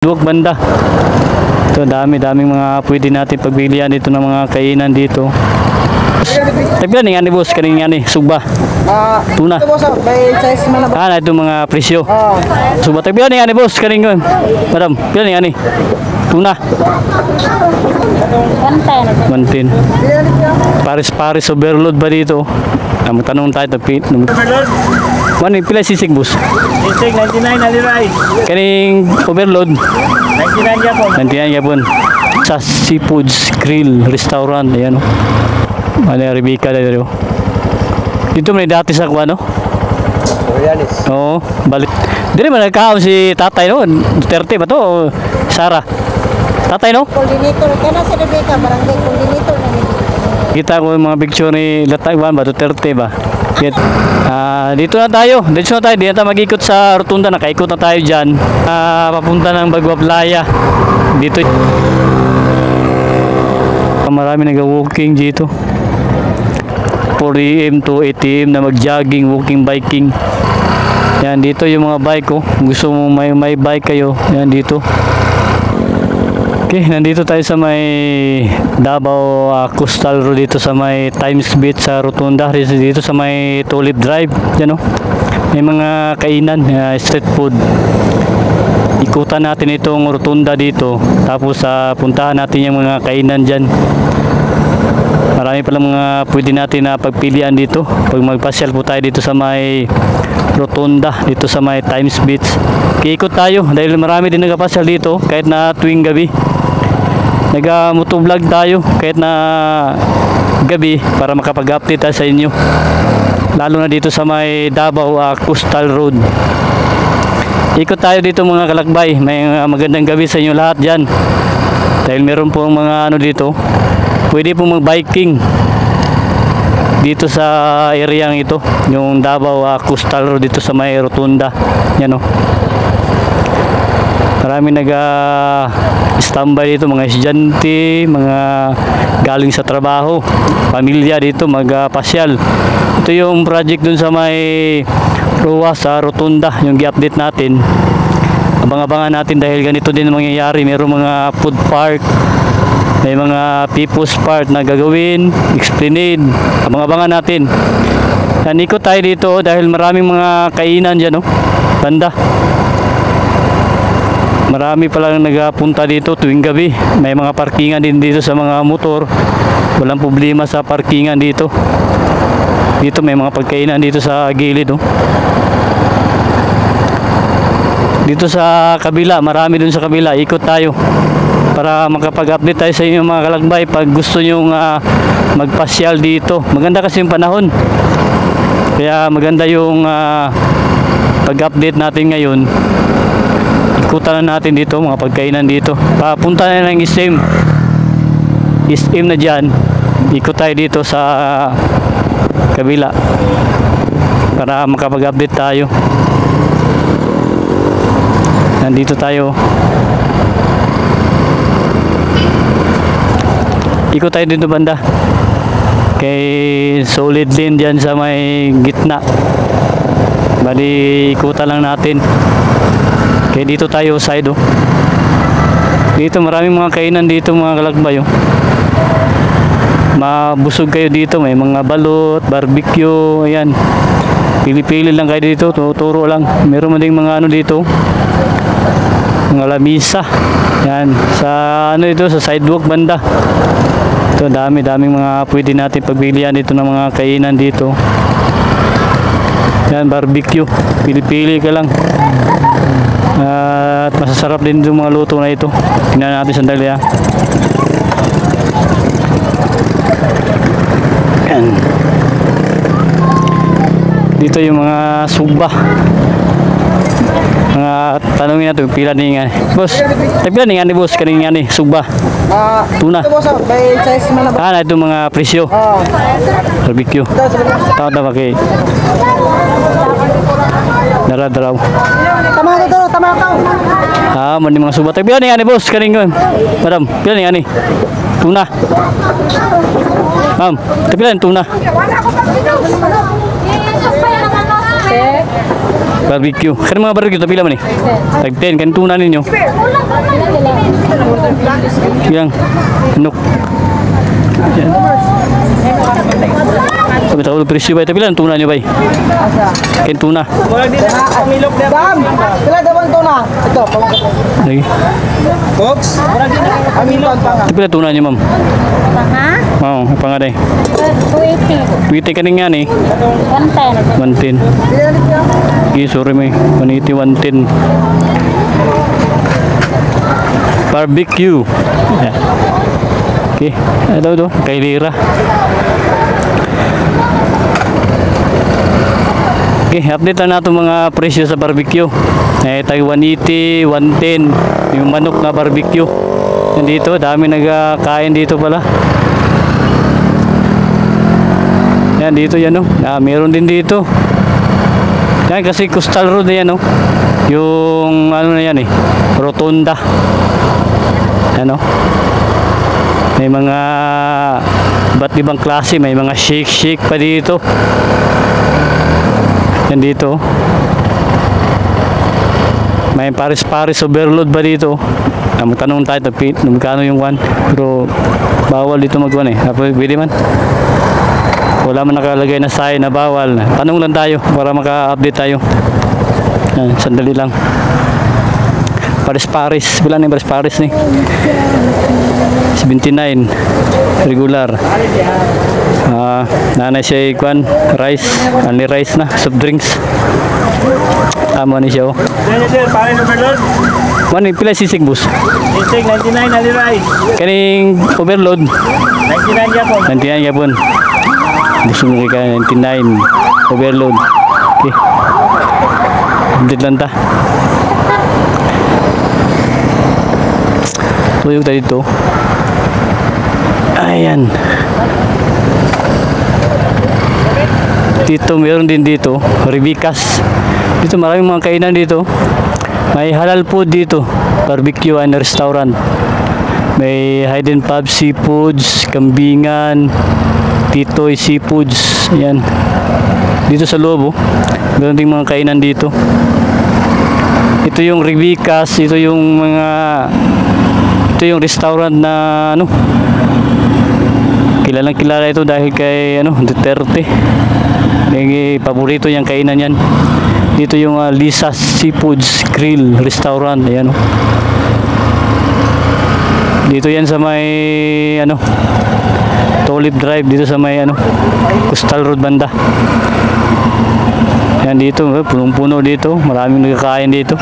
Duwag banda. Ito, daming mga pwede natin pagbilian dito ng mga kainan dito. Tagbilan ni ani boss, kaning ani sugba. Tuna. Ito boss, may size man na. Na ito mga presyo. Sugba tagbilan ni ani boss, kaning madam. Bilan ni ani. Tuna. 110. Paris overload ba dito? Tanong tayo tapit. Mani pila sisig boss? Sisig 99 aliray. Kaning overload 99 yapon. 99 yapon. Sa Seafoods Grill Restaurant, ayan o. Ano yung Rebecca na dito. Dito may dati sa kuha, no? Koreanis. Oo, balik. Dito man nagkaon si tatay, no? Duterte ba to? O Sara? Tatay, no? Coordinator, kaya sa Rebecca, barangay coordinator na nito. Kita ko yung mga picture ni Latagwan ba? Duterte ba? Dito na tayo. Dito na tayo. Dito na tayo mag-ikot sa Rotunda. Nakaikot na tayo dyan. Papunta ng Bagua Playa. Dito. Marami nag-walking dito. 4 AM to 8 AM na mag-jogging, walking, biking. Yan, dito yung mga bike ko. Gusto mo may bike kayo. Yan, dito. Okay, nandito tayo sa may Davao Coastal Road dito sa may Times Beach sa Rotunda. Dito sa may Tulip Drive. Yan o. May mga kainan, street food. Ikutan natin itong Rotunda dito. Tapos puntahan natin yung mga kainan dyan. Marami palang mga pwede natin na pagpilian dito. Pag magpasyal po tayo dito sa may Rotunda, dito sa may Times Beach. Kiikot tayo dahil marami din nagpasyal dito kahit na tuwing gabi. Nag-motovlog tayo kahit na gabi para makapag-update tayo sa inyo. Lalo na dito sa may Davao Coastal Road. Ikot tayo dito mga kalakbay. May magandang gabi sa inyo lahat dyan. Dahil meron po mga ano dito. Pwede po mag-biking dito sa area ito. Yung Davao Coastal Road dito sa may Rotunda. Yan o. Marami nag-standby dito, mga estudyante, mga galing sa trabaho, pamilya dito magpasyal. Ito yung project dun sa may Roa sa Rotunda, yung i-update natin. Abang-abangan natin dahil ganito din mangyayari. Mayroong mga food park, may mga people's park na gagawin, esplanade. Abang-abangan natin. Ikot tayo dito dahil maraming mga kainan dyan, no? Banda. Marami palang nagapunta dito tuwing gabi. May mga parkingan din dito sa mga motor. Walang problema sa parkingan dito. Dito may mga pagkainan dito sa gilid. Oh. Dito sa kabila, marami dun sa kabila. Ikot tayo para makapag-update tayo sa inyo mga kalakbay pag gusto nyo magpasyal dito. Maganda kasi yung panahon. Kaya maganda yung pag-update natin ngayon. Ikutan na natin dito mga pagkainan dito. Papunta na ng SM na dyan. Ikot tayo dito sa kabila para makapag-update tayo. Nandito tayo. Ikot tayo dito banda. Kay solid din dyan sa may gitna. Bali ikutan lang natin. Kaya dito tayo side oh. Dito maraming mga kainan dito mga kalakbay oh. Mabusog kayo dito, may mga balot, barbecue, ayan. Pili-pili lang kayo dito, tuturo lang. Meron man ding mga ano dito. Mga lamisa. Yan, sa ano ito, sa sidewalk banda. Ito daming mga pwede natin pagbilian dito ng mga kainan dito. Yan, barbecue. Pili-pili ka lang. At masasarap din yung mga luto na ito. Tingnan natin sandali ha. Yan. Dito yung mga sugba. Mga tanongin natin pila ni nga. Boss, tagpila ni nga ni boss kaning nga ni sugba. Tuna. Ito boss, may size man na. Na ito mga presyo. Barbecue. Tawad na ba kay Dara-daraw. Tama ka. Mani mga subat. Pila ni nga ni boss kaning nga. Madam, pila ni nga ni? Tuna. Ma'am, pila ni tuna? Barbecue. Kan mga barbecue to pila man eh. Tag 10 kan tuna ninyo. Yang nuk. Yan. Sabi tayo presyo ba? Pila ang tuna nyo ba? Kan tuna. Dam! Sila daw to na. Ito. Lagi. Box. Amilog pa nga. Pila tuna nyo ma'am? Ha? Oo, pangaday. 280. Witi ka nga ni. 110. 110. Okay, sorry may. 180, 110. Barbecue. Yeah. Okay, ito. Kay Lira. Okay, update na natin mga presyo sa barbecue. Tayo 180, 110. Yung manok na barbecue. Nandito, dami nagkain dito pala. Yan, dito yan o. Meron din dito. Yan, kasi Coastal Road na yan o. Yung ano na yan eh. Rotunda. Yan o. May mga ba't ibang klase. May mga shake pa dito. Yan dito. May paris overload ba dito? Magtanong tayo magkano yung one. Pero bawal dito mag-one eh. Pwede man. Wala man nakalagay na sign na bawal. Tanong lang tayo para maka-update tayo. Sandali lang. Paris. Wala na yung paris ni. 79 regular. Nanay siya ikwan rice, only rice na, soft drinks. Tama ni siya oh. Sir, pare overload. Mani pila sisig bus? Sisig 99 ali rice. Kaning overload 99 ya po. 99 yapon. Gusto mo ka 99 overload. Okay. Update lang ta. Tuyog tayo dito. Ayan. Dito, meron din dito. Ribicas. Dito maraming mga kainan dito. May halal food dito. Barbecue and restaurant. May Hidden Pub Seafoods, Kambingan, Titoy Seafoods. Ayan. Dito sa loob, oh. Meron din mga kainan dito. Ito yung Ribicas. Ito yung mga... Ito yung restaurant na ano, kilalang kilala ito dahil kay ano, Duterte. Yung paborito niyang kainan yan. Dito yung Lisa's Seafoods Grill Restaurant. Ayan, oh. Dito yan sa may ano, Tulip Drive, dito sa may ano, Coastal Road banda. Yan dito, punong-puno dito. Maraming nagkakain dito.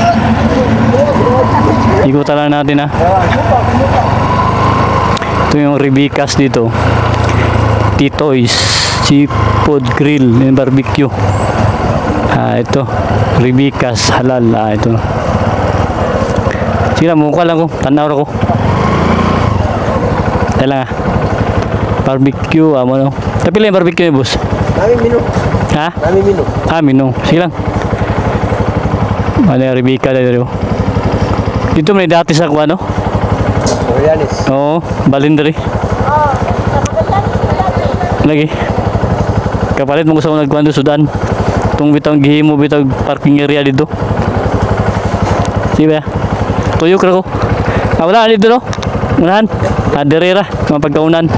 Ikutan lang natin ha. Ito yung Ribicas dito. Titoy's Seafood Grill and Barbecue. Ito. Ribicas halal. Ito. Sige lang, mukha lang ko. Tanaw ako. Dahil lang ha. Barbecue. Ano. Tapi lang yung barbecue boss. Daming menu. Ha? Daming menu. Menu. Sige lang. Ano yung Ribicas dito. Dito may dati sa kuha, no? Koreanis. Oo, balindri. Lagi. Kapalit mo gusto ko nagkuhan doon, Sudan. Itong bitang gihimo, bitang parking area dito. Sige ba? Tuyok na ko. Wala dito, no? Unahan. Derera, mga pagkaunan.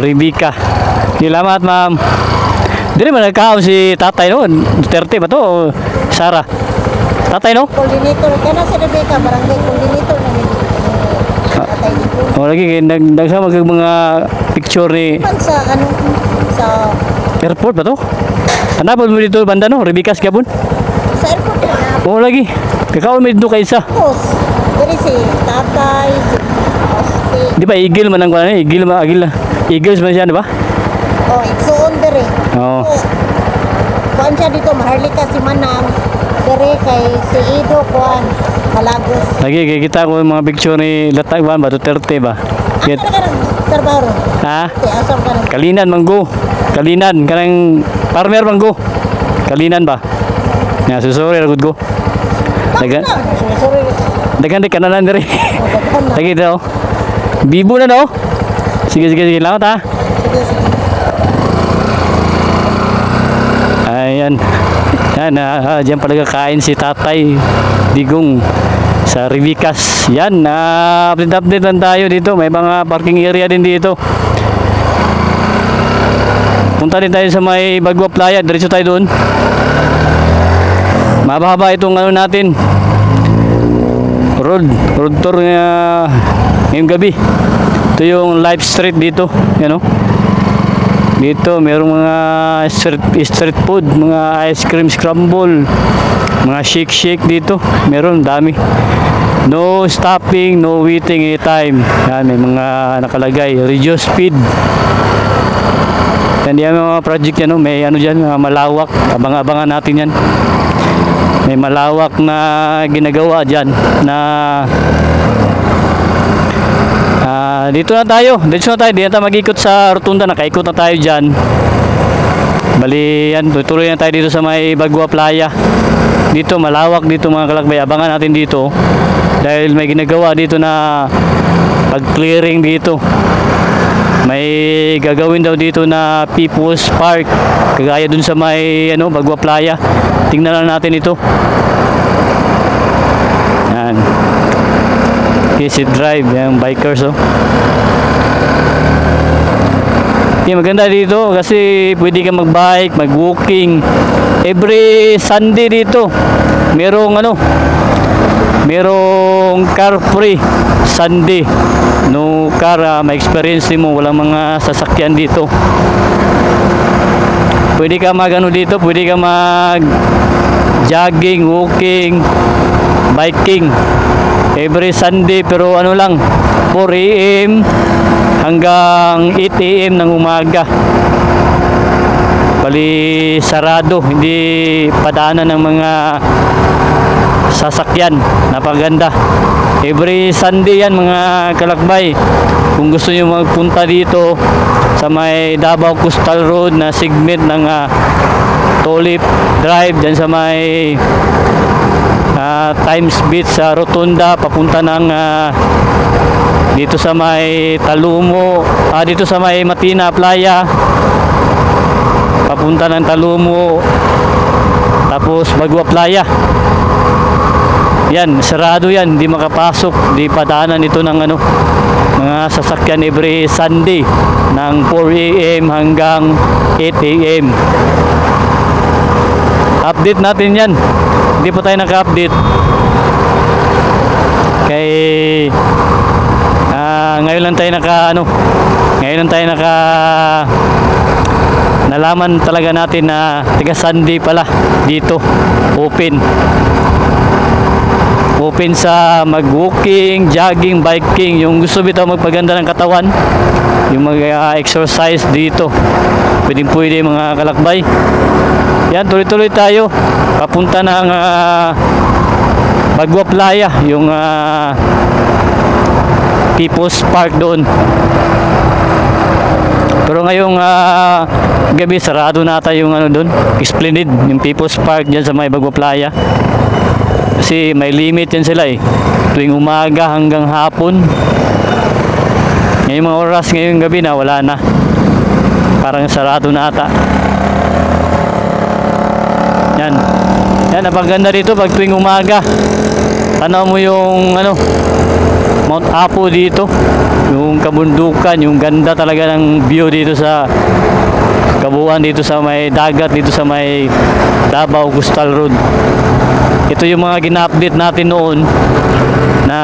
Ribica. Salamat, ma'am. Dili man nagkaon si tatay no, Duterte ba to o Sara? Tatay no? Coordinator, kana si Rebecca, barangay coordinator na ni tatay dito. Lagi nagsama kag mga picture ni Sa ano, sa airport ba to? Hanapon mo dito banda no, Ribicas gabon. sa airport na. Lagi. Kakaon mo dito kay isa. Tapos, diri si tatay, si Asti. Di ba Eagle man ang kuan ni? Eagle man Agil na. Eagles man siya, di ba? Oh, igsuon diri. Oo. Kuan siya dito, Maharlika si Manang. Diri kay si Ido kuan, Malagos. Lagi kita ko yung mga picture ni Latag ba Duterte ba? Ano ka ng trabaho ron? Ha? Asam ka ng Kalinan manggo. Kalinan kanang farmer manggo. Kalinan ba? Ya, susuri ra gud ko. Dagan. sorry. Dagan di kananan diri. Lagi daw. Bibo na daw. Sige, lamat ha. Sige. Ayan. Yan, dyan pala kakain si Tatay Digong sa Rivicas. Yan, update lang tayo dito. May mga parking area din dito. Punta din tayo sa may Bagua Playa. Diretso tayo doon. Mababa itong ano natin. Road tour ngayong gabi. Ito yung Live Street dito. Yan o. Dito merong mga street food, mga ice cream scramble, mga shake dito. Meron dami. No stopping, no waiting anytime. Yan, may mga nakalagay. Reduce speed. Yan yung mga project yan, no? May ano dyan, malawak. Abang-abangan natin yan. May malawak na ginagawa dyan na dito na tayo. Dito na tayo. Di na tayo mag-ikot sa rotunda. Nakaikot na tayo dyan. Bali, yan. Tuloy na tayo dito sa may Bagua Playa. Dito, malawak dito mga kalakbay. Abangan natin dito. Dahil may ginagawa dito na pag-clearing dito. May gagawin daw dito na People's Park. Kagaya dun sa may Bagua Playa. Tingnan lang natin ito. Yan. Easy drive, yung bikers oh. Okay, maganda dito kasi pwede ka mag-bike, mag-walking. Every Sunday dito merong merong car free Sunday. No car, ma-experience mo, walang mga sasakyan dito. Pwede ka dito, pwede ka mag jogging, walking, biking every Sunday, pero lang 4 AM hanggang 8 AM ng umaga. Bali sarado, hindi padaanan ng mga sasakyan. Napaganda. Every Sunday yan mga kalakbay. Kung gusto nyo magpunta dito sa may Davao Coastal Road na segment ng Tulip Drive, dyan sa may Times Beach sa Rotunda, papunta ng dito sa may Talumo, dito sa may Matina Playa, papunta ng Talumo, tapos Bagua Playa. Yan, sarado yan, hindi makapasok, hindi padaanan ito ng mga sasakyan every Sunday ng 4 AM hanggang 8 AM. Update natin yan. Hindi pa tayo naka-update. Kay ngayon lang tayo nalaman talaga natin na tiga Sunday pala dito open sa mag-walking, jogging, biking. Yung gusto bitaw magpaganda ng katawan, yung mag-exercise dito, pwede mga kalakbay. Yan, tuloy-tuloy tayo papunta ng Bagua Playa, yung People's Park doon. Pero ngayong gabi sarado nata yung doon, Esplanade, yung People's Park dyan sa may Bagua Playa. Kasi may limit yan sila tuwing umaga hanggang hapon. Ngayong mga oras ngayong gabi na wala na, parang sarado na ata. Yan, napaganda dito pag tuwing umaga. Tanaw mo yung Mount Apo dito, yung kabundukan, yung ganda talaga ng view dito sa kabuuan, dito sa may dagat, dito sa may Davao Coastal Road. Ito yung mga gina-update natin noon na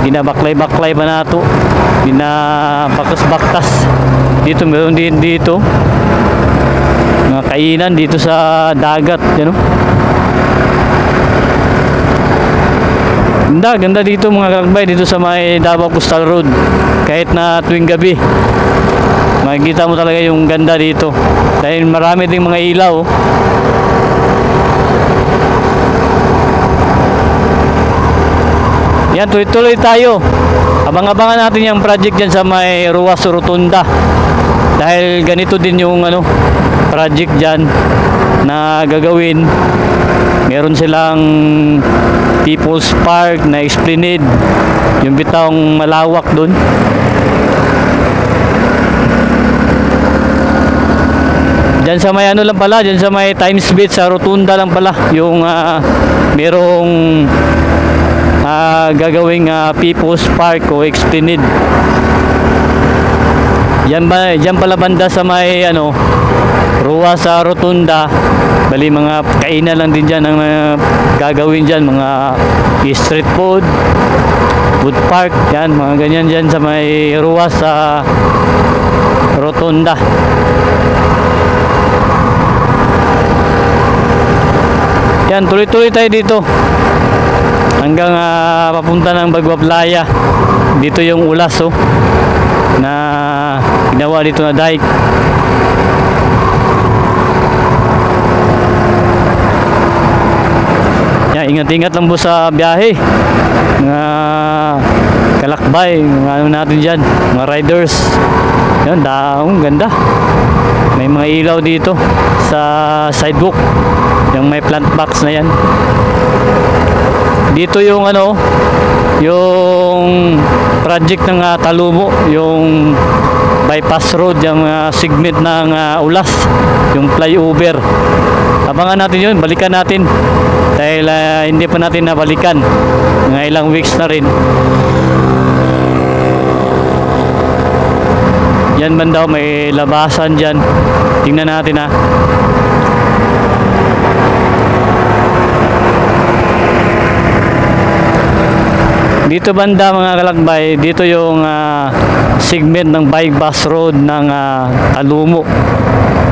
ginabaklay-baklay ba nato, ginabaktas-baktas. Dito meron din dito mga kainan dito sa dagat, ganda dito mga kalakbay, dito sa may Davao Coastal Road. Kahit na tuwing gabi makikita mo talaga yung ganda dito dahil marami ding mga ilaw. Yan, tuloy-tuloy tayo. Abang-abangan natin yung project dyan sa may Ruas Rotunda. Dahil ganito din yung project dyan na gagawin. Meron silang People's Park na Esplanade, yung bitawng malawak dun. Diyan sa may ano lang pala, diyan sa may Times Beach sa Rotunda lang pala yung merong gagawing People's Park o Esplanade. Diyan pala banda sa may ano Rua sa Rotunda. Bali mga kainan lang din diyan ang gagawin diyan, mga street food, food park, yan mga ganyan diyan sa may Rua sa Rotunda. Yan, tuloy-tuloy tayo dito hanggang papunta ng Bagua Playa. Dito yung ulas na ginawa dito na dike. Yan, ingat-ingat lang po sa biyahe, mga kalakbay, mga ano natin dyan, mga riders. Yan, daong ganda. May mga ilaw dito sa sidewalk, yung may plant box na yan. Dito yung ano, yung project ng Talumo, yung bypass road, yung segment ng Ulas, yung flyover. Abangan natin yun, balikan natin dahil hindi pa natin nabalikan, mga ilang weeks na rin. Yan banda, may labasan dyan, tingnan natin dito banda mga kalakbay, dito yung segment ng bypass road ng Talumo,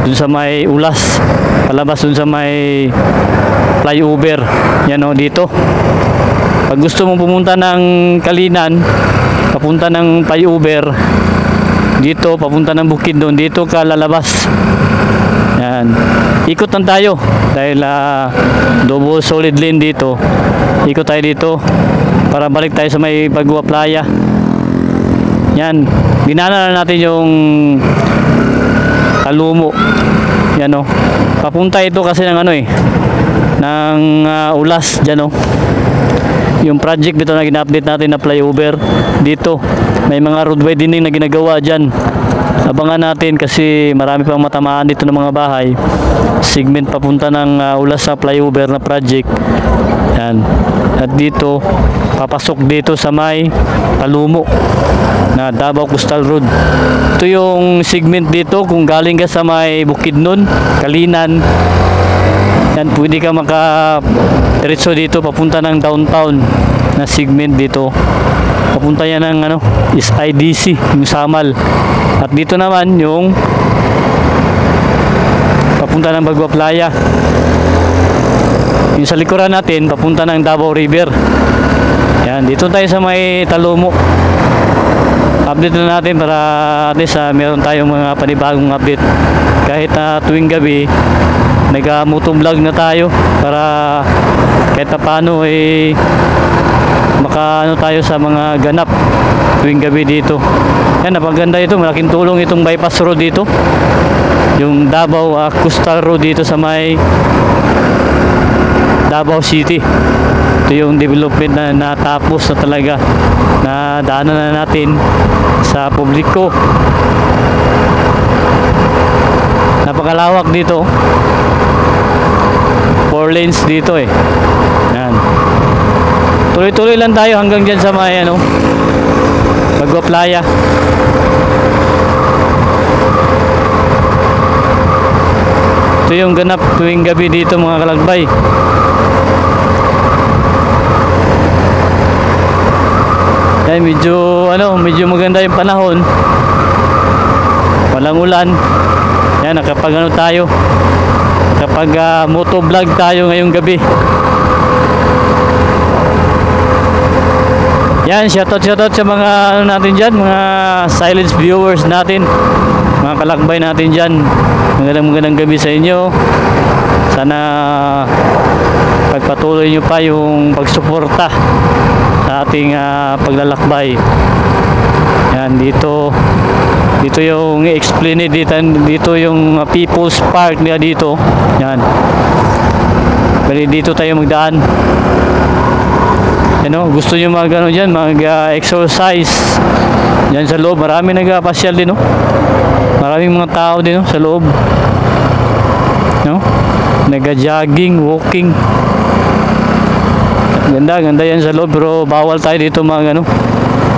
dun sa may Ulas, palabas dun sa may flyover. Yan dito. Pag gusto mong pumunta ng Kalinan, papunta ng flyover, dito papunta ng Bukidnon, dito ka lalabas. Yan. Ikot lang tayo dahil double solid lane dito. Ikot tayo dito para balik tayo sa may Bagua Playa. Yan, dinaanan natin yung Talumo. Yan papunta ito kasi ng ng Ulas dyan yung project dito na gina-update natin na flyover. Dito may mga roadway din na ginagawa dyan. Abangan natin kasi marami pang matamaan dito ng mga bahay. Segment papunta ng Ulas sa flyover na project. Yan. At dito papasok dito sa may Talumo na Davao Coastal Road. Ito yung segment dito kung galing ka sa may Bukidnon, Kalinan. Yan, pwede ka diretso dito papunta ng downtown na segment dito. Papunta yan ng is IDC, yung Samal. At dito naman yung papunta ng Bagua Playa. Yung sa likuran natin papunta ng Davao River. Yan, dito tayo sa may Talumo. Update na natin para at least meron tayong mga panibagong update. Kahit tuwing gabi nag-motovlog na tayo para kahit paano makaano tayo sa mga ganap tuwing gabi dito. Yan, napaganda ito, malaking tulong itong bypass road dito, yung Davao Coastal Road dito sa may Davao City. Ito yung development na natapos na talaga, na daanan na natin sa publiko. Napakalawak dito, 4 lanes dito yan. Tuloy-tuloy lang tayo hanggang dyan sa may Bagua Playa. Ito yung ganap tuwing gabi dito mga kalakbay. Yan, medyo maganda yung panahon, walang ulan. Yan, nakapag tayo, kapag motovlog tayo ngayong gabi. Yan, shoutout sa mga natin dyan, mga silent viewers natin, mga kalakbay natin dyan. Magandang gabi sa inyo. Sana pagpatuloy nyo pa yung pagsuporta sa ating paglalakbay. Yan, dito yung i-explain dito yung People's Park nila dito. Yan, bali dito tayo magdaan. Gusto nyo mag-exercise dyan sa loob. Marami nagpapasyal din, maraming mga tao din sa loob. No? Nag-jogging, walking. Ganda yan sa loob, pero bawal tayo dito mga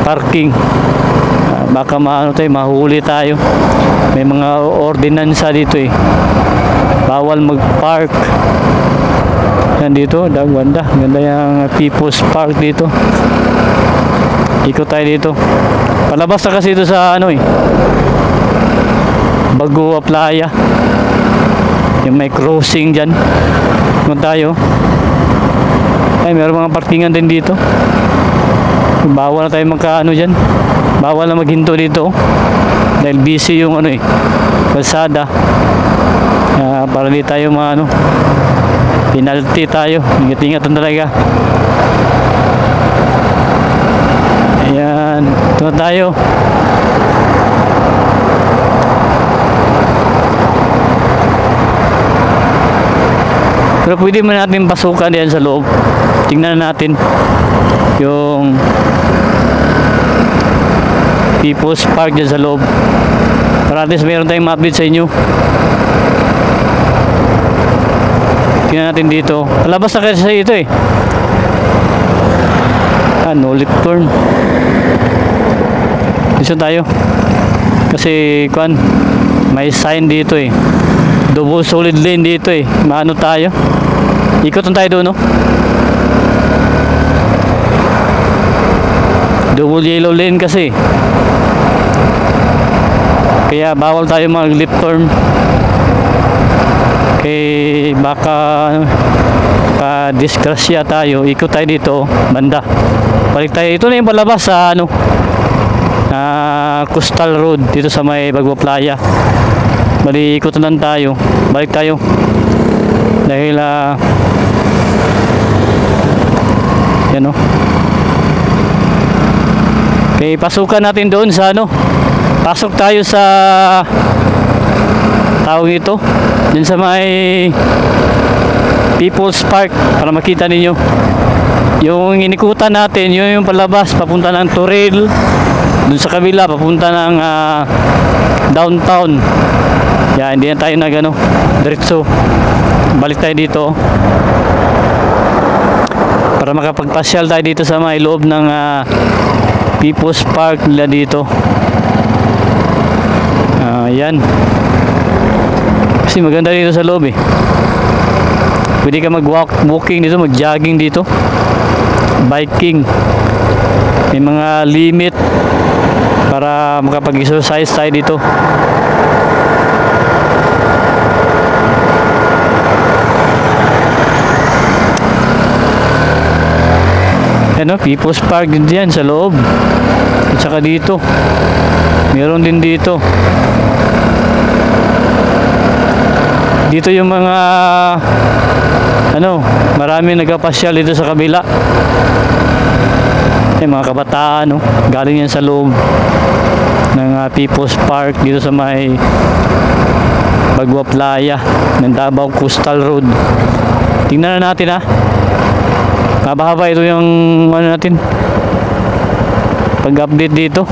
parking. Baka mahuli tayo. May mga ordinansa dito eh. Bawal mag-park. Yan dito, ganda yung People's Park dito. Ikot tayo dito. Palabas na kasi ito sa Bagua Playa. Yung may crossing dyan. Ikot tayo. Ay, meron mga parkingan din dito. Bawal na tayo dyan. Bawal na maghinto dito. Dahil busy yung kalsada. Para di tayo penalty tayo. Ingat-ingat talaga. Ayan. Ito tayo. Pero pwede mo natin pasukan diyan sa loob. Tingnan natin yung People's Park dyan sa loob. Para at least meron tayong ma-update sa inyo. Tingnan natin dito. Palabas na kasi ito eh. No left turn. Dito tayo. Kasi may sign dito eh. Double solid lane dito eh. Maano tayo? Ikot tayo doon, no? Double yellow lane kasi. Kaya bawal tayo mag-left turn. Baka disgrasya tayo. Ikot tayo dito, banda. Balik tayo. Ito na yung palabas sa Coastal Road dito sa may Bagua Playa. Bali, ikot lang tayo. Balik tayo. Dahil yan o. Okay, pasukan natin doon sa pasok tayo sa tawag ito. Dun sa may People's Park para makita ninyo. Yung inikutan natin, yun yung palabas papunta ng Toril. Dun sa kabila papunta ng downtown. Yan, hindi na tayo diretso. Balik tayo dito para makapagpasyal tayo dito sa may loob ng People's Park nila dito. Yan. Kasi maganda dito sa loob eh. Pwede ka walking dito, mag-jogging dito. Biking. May mga limit para makapag-exercise tayo dito. People's Park din yan sa loob. At saka dito. Meron din dito. Dito yung mga marami nagpapasyal dito sa kabila. Mga kabataan, galing yan sa loob ng People's Park dito sa may Bagua Playa ng Davao Coastal Road. Tingnan na natin Haba-haba ito yung natin pag-update dito.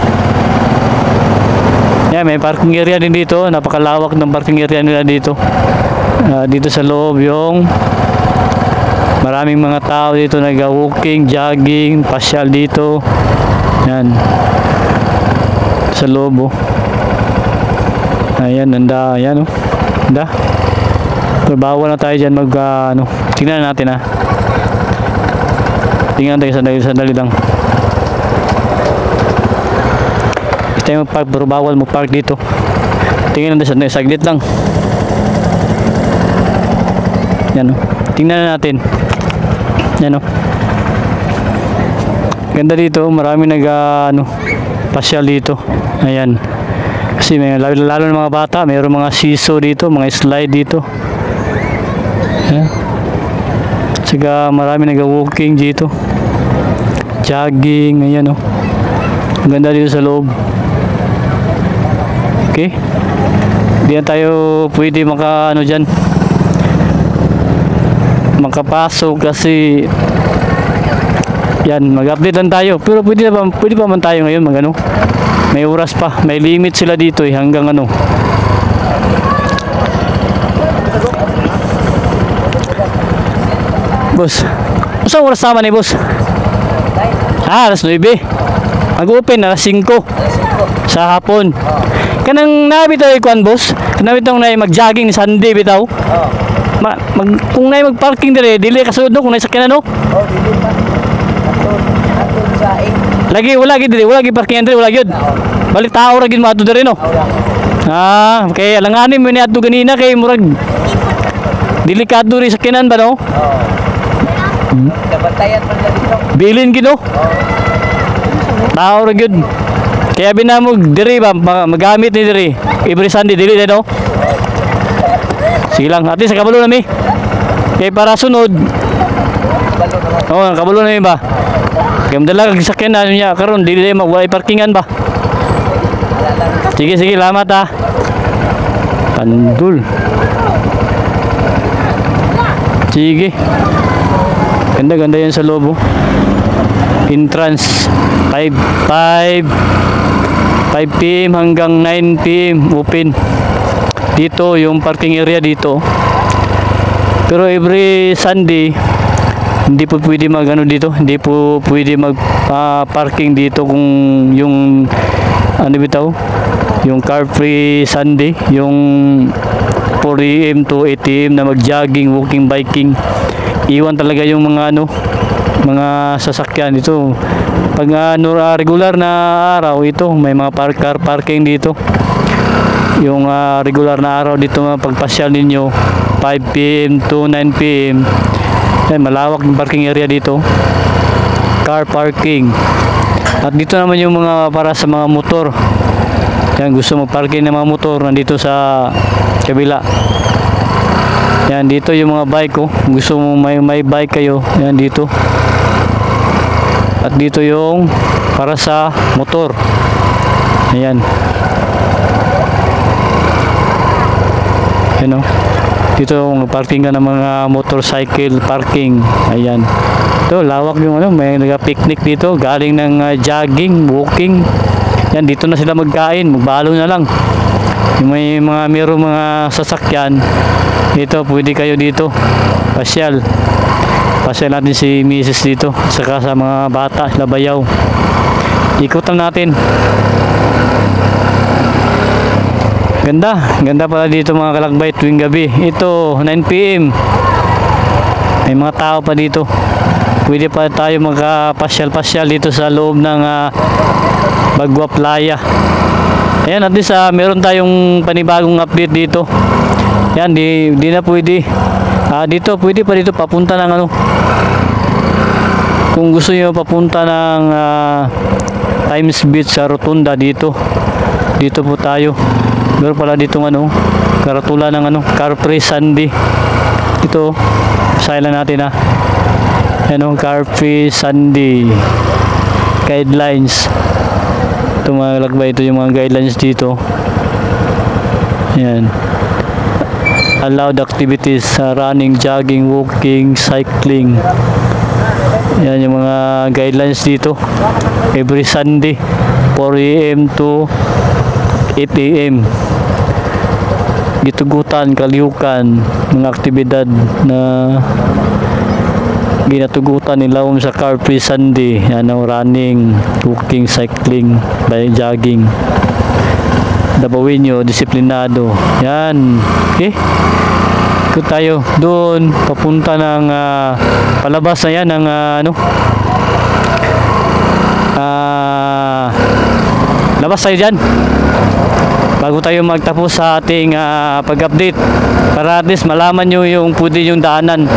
May parking area din dito. Napakalawak ng parking area nila dito. Dito sa loob yung maraming mga tao dito nag-walking, jogging, pasyal dito. Yan. Sa loob Ayan, nanda. Ayan Nanda. Pero bawal na tayo dyan tingnan natin Tingnan tayo sandali lang. Gusto tayo mag-park pero bawal mag-park dito. Tingnan natin saglit lang. Yan tingnan natin. Yan Ganda dito, marami pasyal dito. Ayan. Kasi may lalo ng mga bata, mayroong mga seesaw dito, mga slide dito. Ayan. Saka marami nag-walking dito. Jogging, ayan Ganda dito sa loob. Okay. Hindi na tayo pwede dyan. Makapasok kasi yan, mag-update lang tayo. Pero pwede pa man tayo ngayon may oras pa, may limit sila dito hanggang Boss. Saan oras naman eh, boss? Alas 9. Mag-open alas 5 sa hapon. Kanang nabitaw ikuan, boss. Kanang bitaw na mag-jogging ni Sunday bitaw. Kung na mag-parking dire, dili kasunod no kung nasakyan ano. Dili pa. Atun sa Lagi wala gid dire, wala gid parkingan dire, wala gyud. Balik tao ra gid mo ato dire no. Kay alanganin mo ni ato ganina kay murag delikado ri sakyanan ba no? Nabantayan man dito. Bilin gid no. Tao ra gyud. Kaya binamog dire ba magamit ni dire. Every Sunday dili no. Sige lang, ati sa kabalo na mi. Kay para sunod. Kabalo na mi ba? Kaya madala kag sakyanan niya karon dili magwalay parkingan ba. Sige, salamat ha. Pandul. Sige. Ganda yan sa loob. Entrance 5 PM hanggang 9 PM open. Dito yung parking area dito. Pero every Sunday hindi po pwede dito. Hindi po pwede parking dito kung yung ano bitaw? Yung car free Sunday, yung 4 AM to 8 AM na mag-jogging, walking, biking. Iwan talaga yung mga sasakyan dito. Pag regular na araw ito, may mga car parking dito. Yung regular na araw dito pagpasyal ninyo 5 PM to 9 PM. Yan, malawak yung parking area dito. Car parking. At dito naman yung mga para sa mga motor. Yan, gusto mag-parking ng mga motor nandito sa kabila. Yan, dito yung mga bike ko. Gusto mo may bike kayo. Yan, dito. At dito yung para sa motor. Ayan. Yan o. Dito yung parking ng mga motorcycle parking. Ayan. Ito, lawak yung may nag-picnic dito. Galing ng jogging, walking. Yan, dito na sila magkain. Magbalo na lang. Yung may mga sasakyan. Dito, pwede kayo dito. Pasyal natin si Mrs. dito. Saka sa mga bata, sila bayaw. Ikutan natin. Ganda pala dito mga kalakbay tuwing gabi. Ito 9 PM. May mga tao pa dito. Pwede pa tayo magpasyal dito sa loob ng Bagua Playa. Ayan, at least meron tayong panibagong update dito. Yan, di na pwede. Dito pwede pa dito papunta ng kung gusto niyo papunta ng Times Beach sa Rotunda dito. Dito po tayo. Meron pala dito karatula ng Car Free Sunday. Ito, silent natin Car Free Sunday guidelines. Ito mga lakbay, ito yung mga guidelines dito. Ayan. Allowed activities, running, jogging, walking, cycling. Yan yung mga guidelines dito. Every Sunday 4 AM to 8 AM. Gitugutan, kalihukan, mga aktibidad na ginatugutan nila sa Car Free Sunday. Running, walking, cycling, jogging. Dabawin nyo, disiplinado. Yan. Okay. Ikot tayo doon. Papunta ng palabas na yan ng labas tayo dyan. Bago tayo magtapos sa ating pag-update. Para at least malaman nyo yung pwede yung daanan.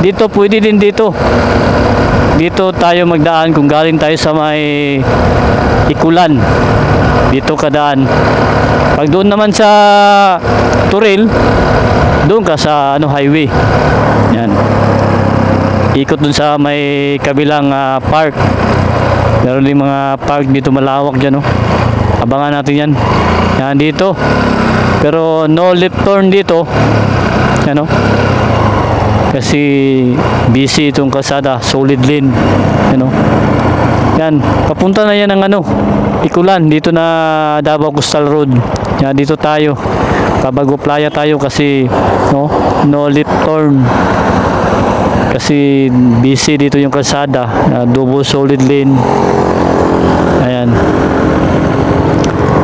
Dito, pwede din dito. Dito tayo magdaan kung galing tayo sa may Ikulan. Dito kadaan. Pag doon naman sa Turil, doon ka sa highway. Yan. Ikot doon sa may kabilang park. Meron din mga park dito malawak dyan. Abangan natin yan. Yan dito. Pero no left turn dito. Yan kasi busy itong kalsada, solid lane. Yan, papunta na yan ng Ikulan, dito na Davao Coastal Road. Yan, dito tayo. Bago Playa tayo kasi no left turn. Kasi kasi busy dito yung kalsada, double solid lane. Ayan.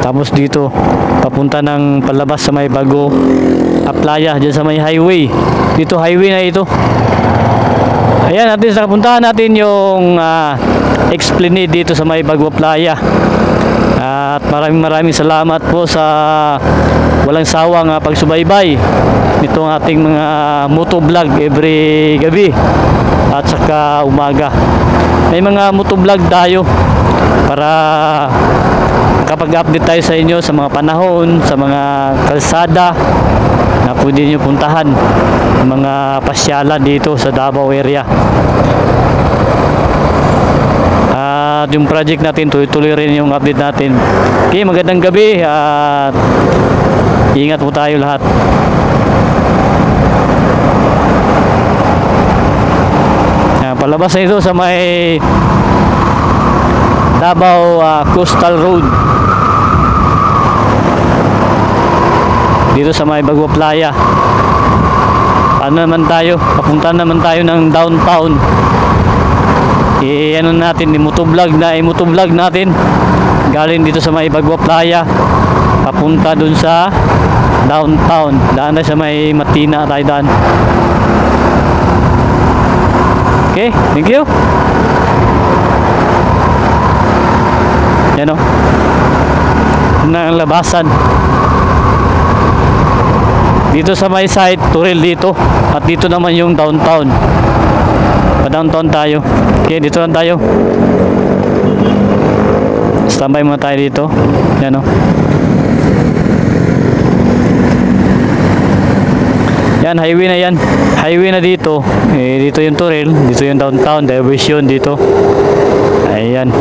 Tapos dito papunta ng palabas sa may Bago Playa, dyan sa may highway. Dito highway na ito. Ayan, natin sa puntahan natin yung Esplanade dito sa may Bago Playa. At maraming salamat po sa walang sawang pagsubaybay nitong ating mga motovlog every gabi at saka umaga. May mga motovlog tayo para kapag-update tayo sa inyo sa mga panahon, sa mga kalsada na pwede nyo puntahan, mga pasyalan dito sa Davao area. At yung project natin, tuloy-tuloy rin yung update natin. Okay, magandang gabi at ingat po tayo lahat. Palabas na ito sa may Davao Coastal Road. Dito sa may Bago Playa. Ano naman tayo? Papunta naman tayo ng downtown. Ano natin, motovlog natin. Galing dito sa may Bago Playa. Papunta dun sa downtown. Daan na sa may Matina tayo daan. Okay, thank you. Yan o. Ang labasan. Dito sa may side, Turil dito. At dito naman yung downtown. Pa-downtown tayo. Okay, dito lang tayo. Standby muna tayo dito. Yan o. Yan, highway na yan. Highway na dito. Dito yung Turil. Dito yung downtown. Diversion dito. Ayan.